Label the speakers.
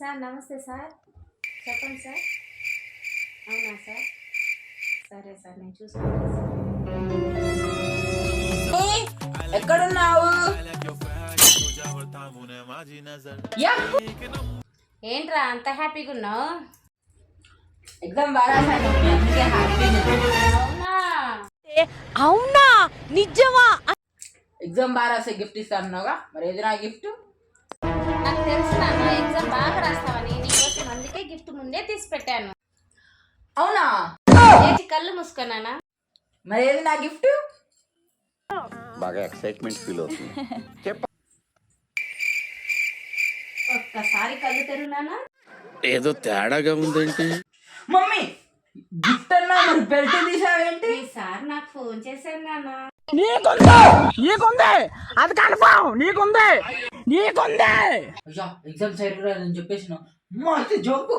Speaker 1: Sir నమస్తే sir, చెప్పండి sir. అవునా సార్, సరే సార్ నేను చూసుకుంటాను సార్.
Speaker 2: ఎక్కడున్నావు?
Speaker 1: ఏంట్రా అంత హ్యాపీగా ఉన్నావు?
Speaker 2: ఎగ్జామ్ బాగా రాశాను, అందుకే హ్యాపీ.
Speaker 1: అవునా?
Speaker 3: అవునా నిజమా?
Speaker 2: ఎగ్జామ్ బాగా రాసే గిఫ్ట్ ఇస్తానుగా, మరి ఏది నా గిఫ్ట్?
Speaker 1: నాకు తెలుసు నాన్న ఎగ్జామ్ బాగా రాస్తావని, నీకోసం అందుకే గిఫ్ట్ ముందే తీసి పెట్టాను.
Speaker 2: అవునా?
Speaker 1: లేచి కళ్ళు మూసుకున్నానా?
Speaker 2: మరి ఏది నా గిఫ్ట్?
Speaker 4: బాగా ఎక్సైట్మెంట్ ఫీల్ అవుతుంది.
Speaker 1: ఒక్కసారి కళ్ళు తెరునానా?
Speaker 5: ఏదో తేడాగా ఉందేంటి?
Speaker 2: మమ్మీ గిఫ్ట్ అన్నా, మరి బెల్ట్ తీసావేంటి?
Speaker 1: ఈసారి నాకు ఫోన్ చేశాను నాన్న.
Speaker 3: నీకుంది అది కన్ఫర్మ్, నీకుంది.
Speaker 2: అయ్యా ఎగ్జామ్ సరిగ్గా రాదని చెప్పేసిన. అమ్మా అయితే జోకు.